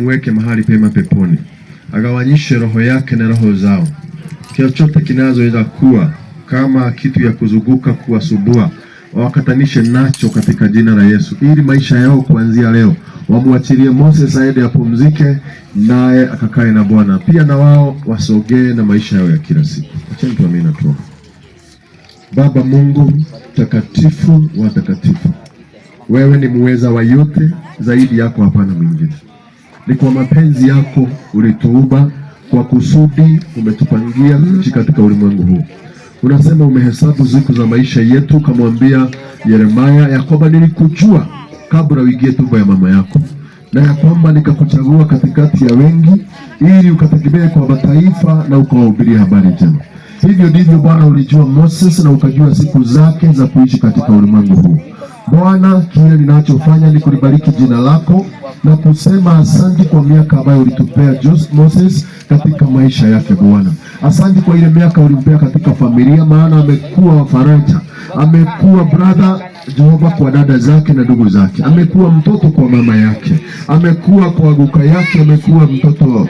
akamweke mahali pema peponi, agawanyishe roho yake na roho zao. Chochote kinazoweza kuwa kama kitu ya kuzunguka kuwasubua, wakatanishe nacho katika jina la Yesu, ili maisha yao kuanzia leo wamwachilie Moses aende apumzike, naye akakae na Bwana. Pia na wao wasogee na maisha yao ya kila siku. Acha tuamini na tuombe. Baba Mungu takatifu wa takatifu, wewe ni muweza wa yote, zaidi yako hapana mwingine. Ni kwa mapenzi yako ulituumba, kwa kusudi umetupangia kuishi katika ulimwengu huu. Unasema umehesabu siku za maisha yetu, kamwambia Yeremia ya kwamba nilikujua kabla uingie tumbo ya mama yako, na ya kwamba nikakuchagua katikati ya wengi, ili ukategemee kwa mataifa na ukawahubiria habari njema. Hivyo ndivyo Bwana ulijua Moses, na ukajua siku zake za kuishi katika ulimwengu huu. Bwana, kile ninachofanya ni kulibariki jina lako na kusema asante kwa miaka ambayo ulitupea Moses katika maisha yake. Bwana, asante kwa ile miaka ulimpea katika familia, maana amekuwa faraja, amekuwa brother Jehova kwa dada zake na ndugu zake, amekuwa mtoto kwa mama yake, amekuwa kwa guka yake, amekuwa mtoto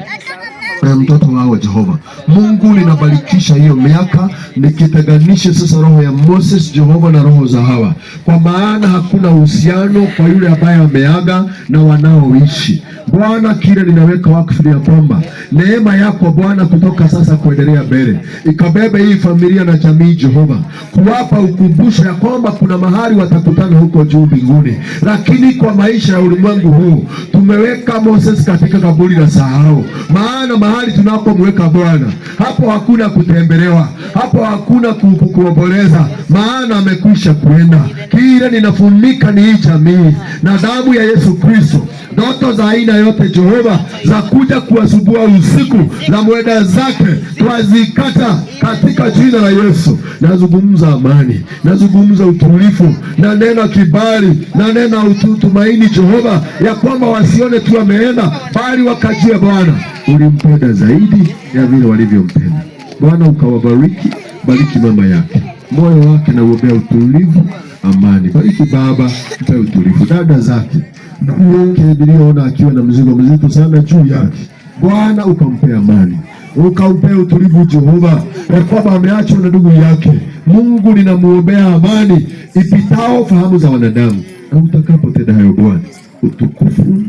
wao Jehova. Mungu, linabarikisha hiyo miaka, nikiteganishe sasa roho ya Moses Jehova na roho za hawa, kwa maana hakuna uhusiano kwa yule ambaye ameaga na wanaoishi. Bwana, kile ninaweka wakfu ya kwamba neema yako Bwana kutoka sasa kuendelea mbele ikabebe hii familia na jamii Jehova, kuwapa ukumbusho ya kwamba kuna mahali watakutana huko juu mbinguni. Lakini kwa maisha ya ulimwengu huu tumeweka Moses katika kaburi la sahau, maana mahali tunapomweka Bwana, hapo hakuna kutembelewa, hapo hakuna kuomboleza, maana amekwisha kwenda. Kile ninafunika ni hii jamii na damu ya Yesu Kristo. Ndoto za aina yote Jehova za kuja kuwasubua usiku za mwenda zake twazikata katika jina la Yesu. Nazungumza amani, nazungumza utulivu, na neno kibali, na neno utumaini Jehova, ya kwamba wasione tu ameenda, bali wakajue Bwana ulimpenda zaidi ya vile walivyompenda. Bwana, ukawabariki, bariki mama yake, moyo wake na uombea utulivu, amani. Bariki baba, mpe utulivu, dada zake, ndugu yake niliona akiwa na mzigo mzito sana juu yake. Bwana, ukampea amani, ukampea utulivu Jehova, ya kwamba ameachwa na ndugu yake. Mungu, ninamuombea amani ipitao fahamu za wanadamu, na utakapotenda hayo Bwana, utukufu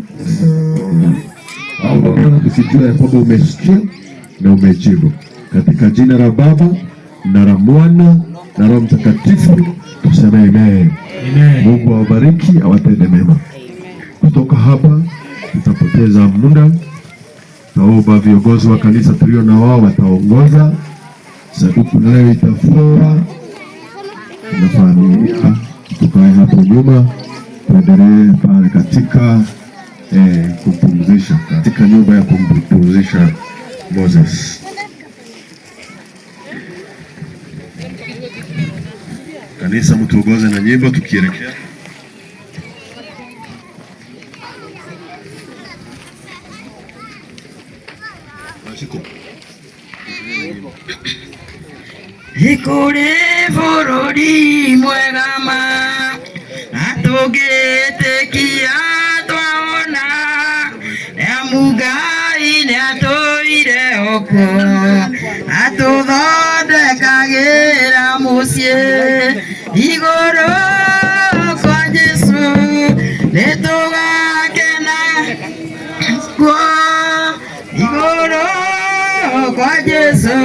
au Bwana tukijua ya kwamba umesikia na umejibu, katika jina la Baba na la Mwana na Roho Mtakatifu tuseme amen. Mungu awabariki, awatende mema. Kutoka hapa tutapoteza muda, naomba viongozi wa kanisa tulio na wao wataongoza. Saduku nayo itafua na familia, tukae hapo nyuma, tuendelee pale katika kumpumzisha, katika nyumba ya kumpumzisha Moses. Kanisa, mtuongoze na nyimbo tukielekea. Ikure bururi mwega ma atugetekia twaona ya Mugai ni atoire oko atuthondekagira mucie iguru kwa Jesu nitugakena kwa iguru kwa Jesu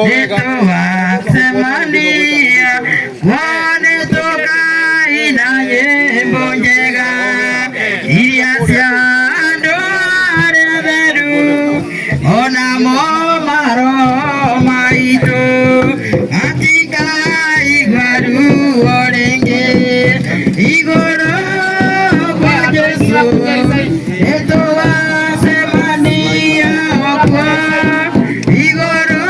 nituwasemania wane toka ina nyimbo njega iria cia andu aria theru onamo maroho maitu matikaigua ruo ringi iguru kwa Jesu nituwasemania wakwa iguru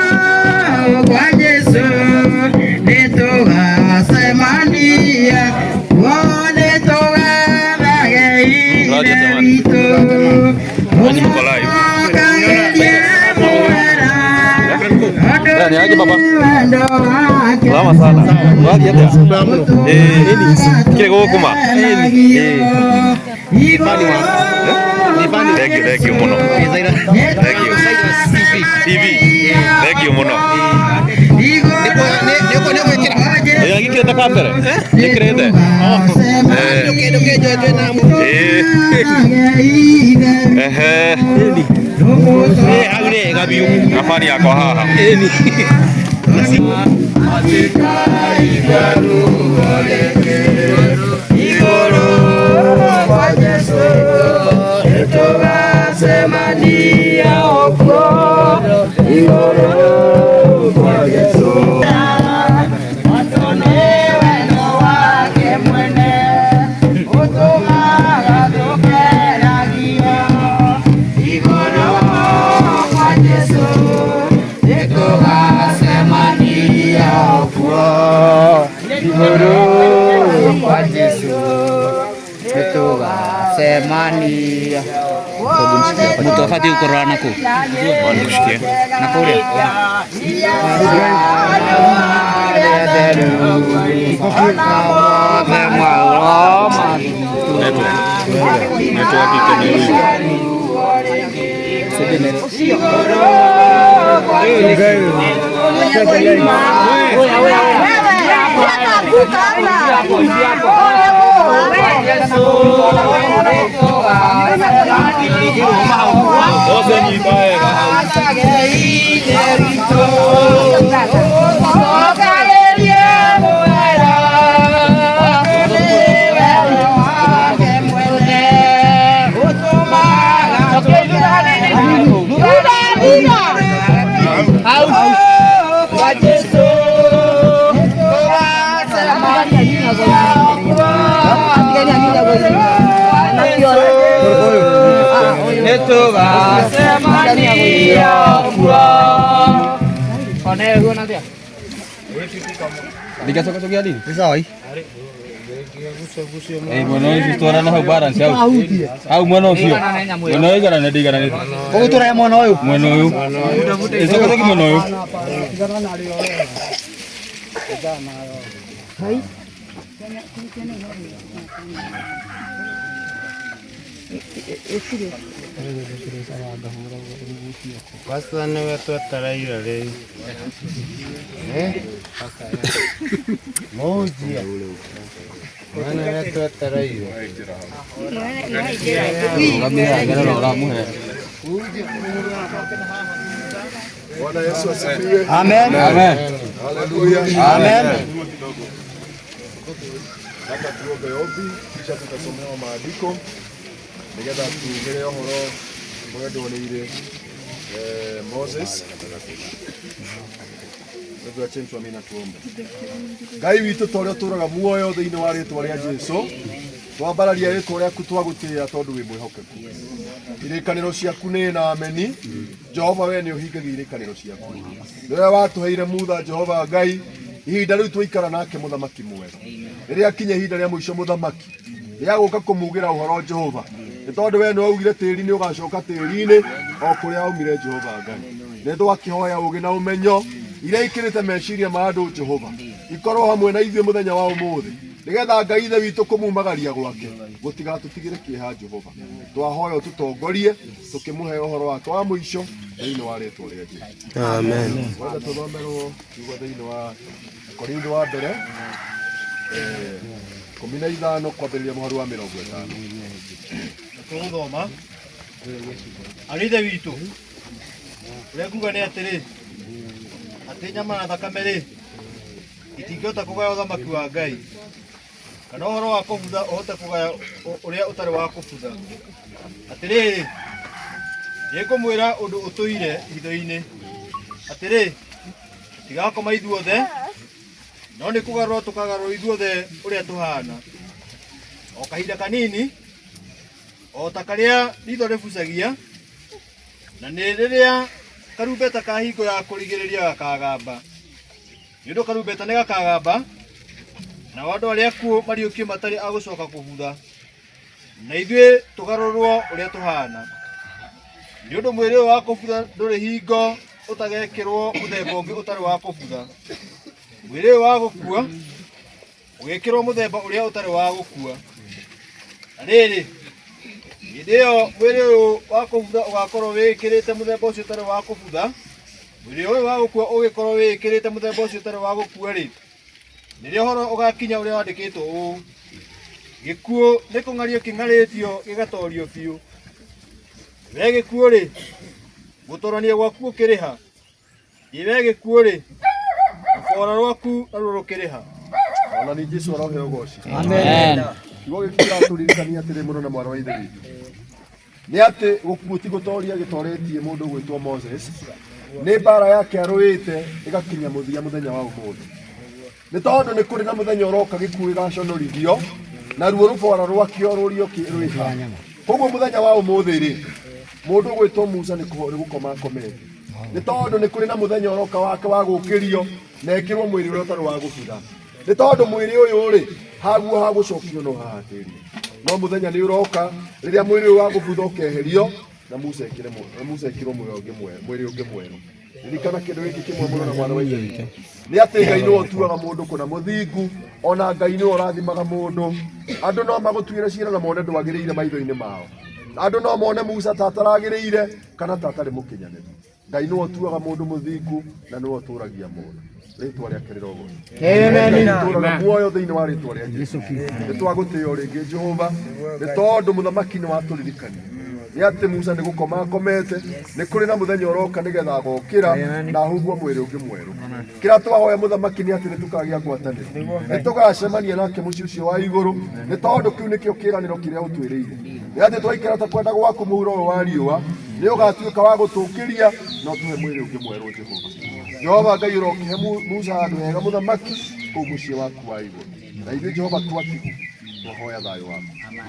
kwa Jesu nituwasemania wone tugathageire witu Lama sana. Wadi hata. Kile gokuma. Mani wa. Thank you muno. Thank you. TV. Thank you muno. Ya gikirete kamera. Gikirete. Agre gabiu. Afani yako haha. Semani Butuh hati ukuran aku. Manusia. Aku dia. Digasok-gasok yan. Bisa ay. Bueno, itu orang nak barang siapa? Aku mana siapa? Mana itu kan ada kan itu. Oh itu orang mana itu? Mana itu? Itu kata kita mana itu? Pasan wetu taraira le. Moji. Mana wetu taraira. Kami agak orang muhe. Bwana Yesu asifiwe. Amen. Amen. Haleluya. Amen. Hata tuombe ombi kisha tutasomewa maandiko nigetha tugire uhoro uria ndonire Moses. Ndio acha amina tuombe. Ngai witũ ta ũrĩa tũraga muoyo thĩinĩ wa rĩĩtwa rĩa Jesũ, twambararia rĩĩtwa rĩaku twagũtĩĩa tondũ wĩ mwĩhokeku. Irekanĩro ciaku nĩ na ameni. Jehova we nĩ ũhingagia irekanĩro ciaku. Rĩrĩa watũheire mutha Jehova Ngai, ihinda rĩu twaikara nake mũthamaki mwega. Rĩrĩa kinya ihinda rĩa mũico mũthamaki rĩa gũka kũmugĩra ũhoro Jehova, nĩ tondũ we nĩ waugire tĩĩri nĩ ũgacoka tĩĩri-inĩ o kũrĩa aumire Jehova Ngai. Nĩ twakĩhoya ũũgĩ na ũmenyo iria ikĩrĩte meciria ma andũ Jehova ikorwo hamwe na ithuĩ mũthenya wa ũmũthĩ, nĩgetha Ngai ithe witũ kũmumagaria gwake gũtigatũtigĩre kĩeha Jehova. Twahoya ũtũtongorie tũkĩmũhe ũhoro wake wa mũico thĩinĩ wa rĩĩtwa rĩa Jesũ. Amen. Wenda tũthomerwo kiugo thĩinĩ wa Korintho wa mbere 15 kwambĩrĩria mũhari wa 50. Tũgũthoma arĩ ithe witũ ũrĩa nguga nĩ atĩrĩ, atĩ nyama na thakame rĩ itingĩhota kũgaya ũthamaki wa Ngai, kana ũhoro wa kũbutha ũhote kũgaya ũrĩa ũtarĩ wa kũbutha. Atĩrĩrĩ, nĩngũmwĩra ũndũ ũtũire hitho-inĩ atĩrĩ, tigakoma ithuothe, no nĩ kũgarũrwo tũkagarũrwo ithuothe ũrĩa tũhana. O kahinda kanini o ta karĩa ritho rĩbucagia, na nĩ rĩrĩa karumbeta ka hingo ya kũrigĩrĩria gakagamba. Nĩ ũndũ karumbeta nĩ gakagamba, na andũ arĩa akuũ mariũkie matarĩ a gũcoka kũbutha, na ithuĩ tũgarũrwo ũrĩa tũhana. Nĩ ũndũ mwĩrĩ ũyũ wa kũbutha ndũrĩ hingo ũtagekĩrwo mũthemba ũngĩ ũtarĩ wa kũbutha. Mwĩrĩ ũyũ wa gũkua ũgekĩrwo mũthemba ũrĩa ũtarĩ wa gũkua. Na rĩrĩ, Ndio mwili wako ugakorwo wikirite muthemba ucio tare wa kubutha. Mwili uyu wa gukua ugikorwo wikirite muthemba ucio tare wa gukua ri. Nirio horo ugakinya uria wandikitwo uu. Gikuo ni kungario kingaritio gigatorio biu. We gikuo ri gutorania gwaku ukiriha. Iwe gikuo ri gukora rwaku naruo rukiriha. Ona ni Jesu aroheo goci. Amen. Kigo gikira turirikania atiri muno na mwara wa ithe witu. Ni ati gukuo ti gutoria gitoretie mundu gwitwo Moses. Ni bara yake aruite igakinya muthia muthenya wa umuthi. Ni tondu ni kuri na muthenya uroka gikuo igaconorithio na ruo rubora rwakio rurio kirwika. Koguo muthenya wa umuthi ri mundu gwitwo Musa ni gukoma komete. Ni tondu ni kuri na muthenya uroka wake wa gukirio na ekirwo mwiri uria utari wa gubutha. Ni tondu mwiri uyu ri haguo hagucokio no hahatiri. No muthenya ni uroka riria mwiri uyu wa gubutha ukeherio na Musa ekirwo mwiri ungi mweru. Ririkana kindu giki kimwe muno na mwana wa ithe witu. Ni ati Ngai no otuaga mundu kuna muthingu ona Ngai no orathimaga mundu. Andu no magutuire ciira na mone ndwagiriire maitho-ini mao. Andu no mone Musa tataragiriire kana tatari mukinyaniru. Ngai no otuaga mundu muthingu na no oturagia mundu. Ritwa riake rirogo. Amen. Turaga muoyo thiini wa ritwa ria Jesu Kristo. Nitwagutio ringi Jehova. Ni tondu muthamaki ni waturirikania. Ni ati Musa ni gukoma akomete ni kuri na muthenya uroka nigetha gokira na huguo mwiri ungi mweru. Kira twahoya muthamaki ni ati ni tukagia ngwataniro. Ni tugacemania nake muci ucio wa iguru. Ni tondu kiu nikio kiraniro kiria utwiriire. Ni ati twaikara ta kwenda gwaku muhuro wa riua ni ugatuika wa gutukiria no tuhe mwiri ungi mweru Jehova. Jehova Ngai urokihe Musa handu hega muthamaki kuu muci waku wa iguru. Na ithuĩ Jehova twatigu twahoya thayo waku.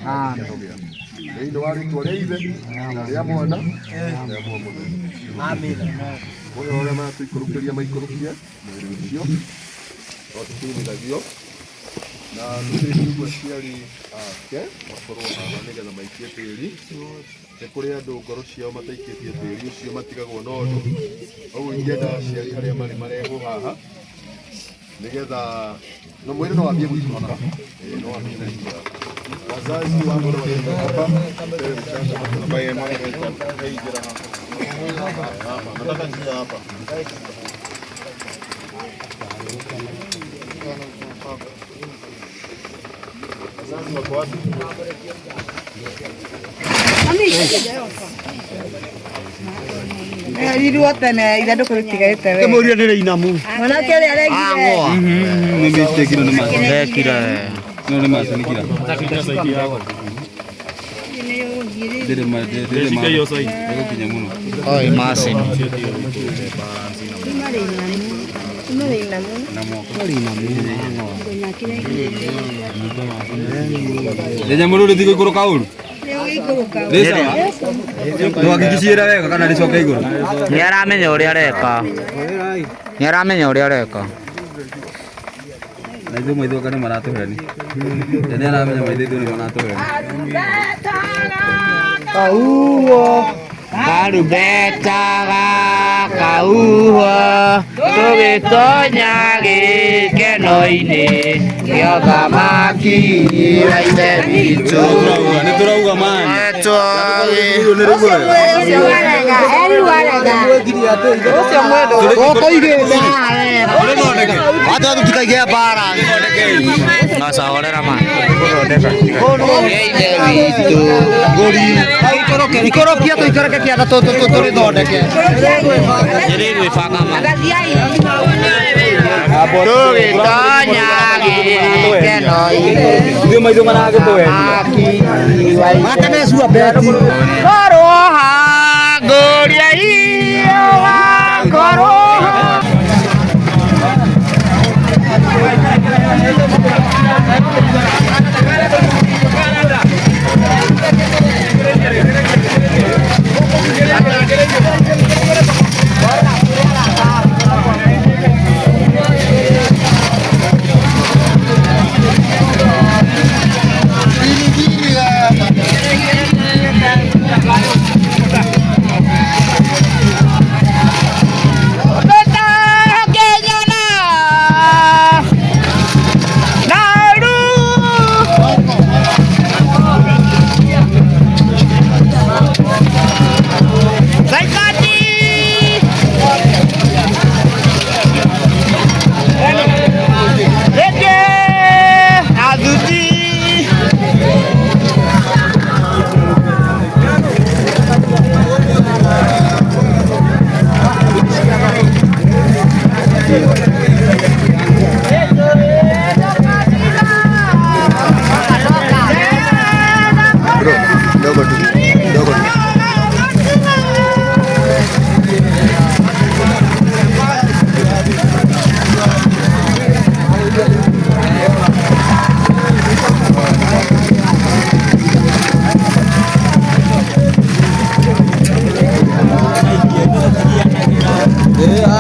Amen. Thĩinĩ wa rĩtwa rĩa Ithe na rĩa Mwana na rĩa Muoyo Mũtheru. Amen. Moyo ũrĩa maratũikũrũkĩria maikũrũkie mwĩrĩ ũcio otũkĩinithagio na tũkĩigua aciari ake makorwo haha nĩgetha maikie tĩri. Nĩ kũrĩ andũ ngoro ciao mataikĩtie tĩri ũcio matigagwo na ũndũ. Ũguo ingĩenda aciari arĩa marĩ marehwo haha nĩgetha no mwĩrĩ no wambie gũikũrũka. No wambie gũikũrũka. Wazazi wangu hapa ambaye mama kaijira hapa. Nataka njia hapa. Wazazi wako wapi? Iruotene ithandũkũ rĩtigarĩte wega. Kĩmũria nĩ rĩinamu. Mwanake ũrĩa aregire. Nĩ mistake ĩno nĩ marekira. No nĩ macanikira. Ndĩrĩ gũkinya mũno. Oi masin. Ndenya mũndũ rĩthiĩ gũikũrũka ũru. Rĩ sawa? Ndwakikiciĩra wega kana rĩcoke igũrũ. Nĩaramenya ũrĩa areka. Nĩaramenya ũrĩa areka. Na ithuĩ maitho kana maratũheni. Nĩ aramenya maitho ithuĩ nĩ maratũheni. Kauo karubetaga kauo tũgĩtonya gĩkeno-inĩ gĩa thamaki wa ithe witũ. Nĩ tũrauga mani. Hata tutikaige bara. Ngacaorera mani. Ithe witũ. Ikorokia tuikareke kiatha tũrĩthondeke. Nĩrĩgwĩbanga mani. Tũgĩtonya gĩkeno-inĩ Ithuĩ maitho maragĩtũheni. Matemecua beti. korwo hangũria iyo korwo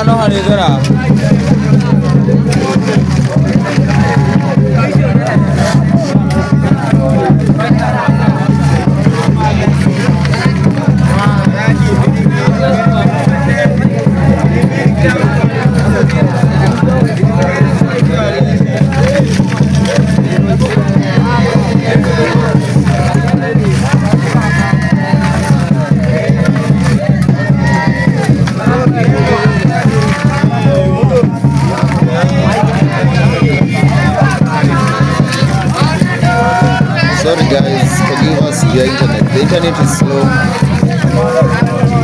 no hanigera. Sorry guys, forgive us your internet. The internet is slow.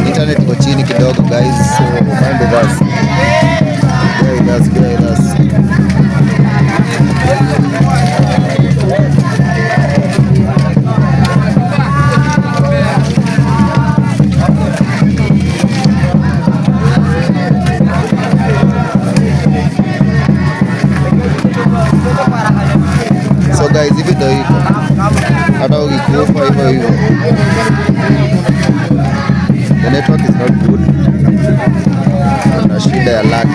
Internet iko chini kidogo guys, so mind of us. Bear with us. So guys, hivi ndio hivyo. Hata ukikufa hivyo. The network is not good. Na shida ya lag,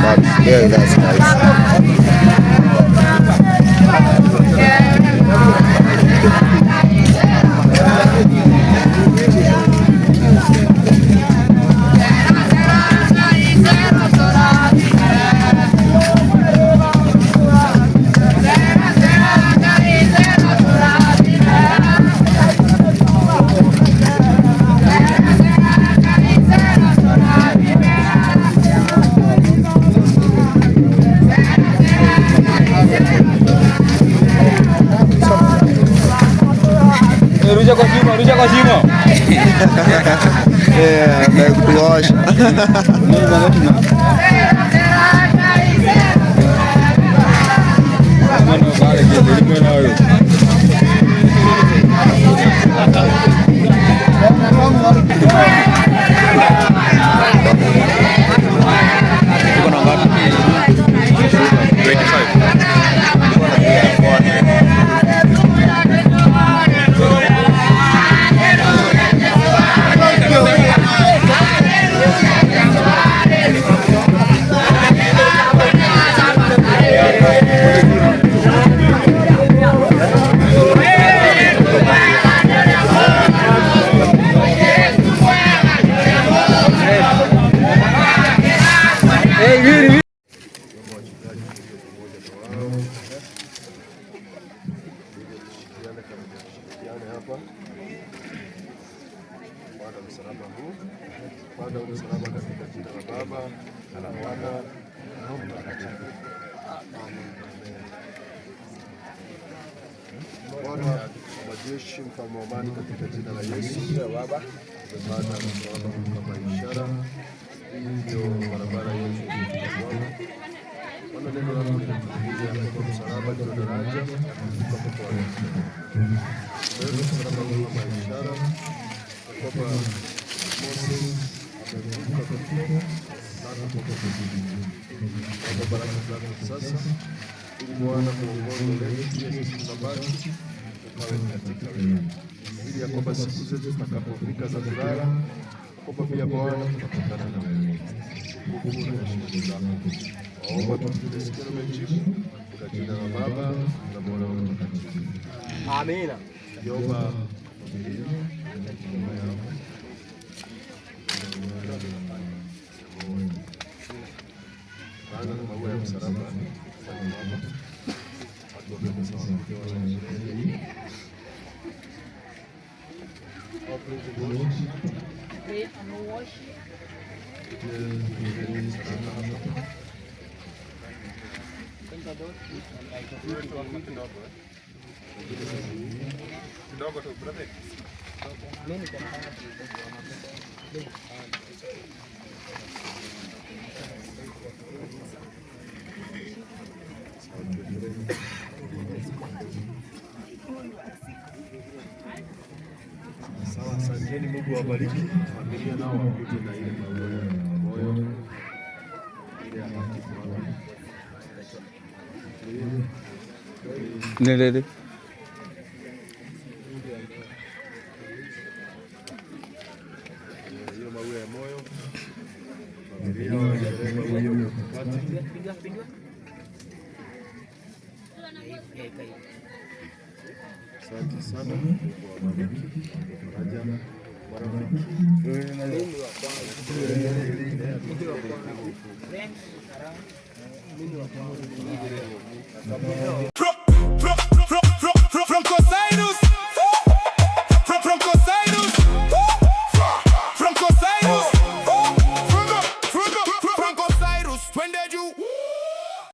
but bear with us guys. Ruja kwa shimo. Na kuosha. Baada ya msalaba katika jina la Baba na la Mwana na Roho Mtakatifu. Bwana wa majeshi, mfalme wa amani, katika jina la Yesu, Baba, baada ya msalaba kama ishara, ndio barabara yetu Bwana, neno lako linatufunza kwa msalaba ndio daraja kwa Bwana. Ndio msalaba kama ishara kwa Moses amevuka kwa kifo na kwa baraka zako sasa, ili Bwana muongoze letu sisi tunabaki ukawe katika wewe, ili ya kwamba siku zetu zitakapofika za kulala, kwamba pia Bwana tutakutana na wewe hukumu na heshima zako. Waomba tusikie umejibu kwa jina la Baba na Mwana na Roho Mtakatifu. Amina. Yomba sawa, asanteni. Mungu awabariki. Familia nao wakuje na ile moyo ile ya haki. Nilele hiyo maua ya moyo Asante sana marafiki.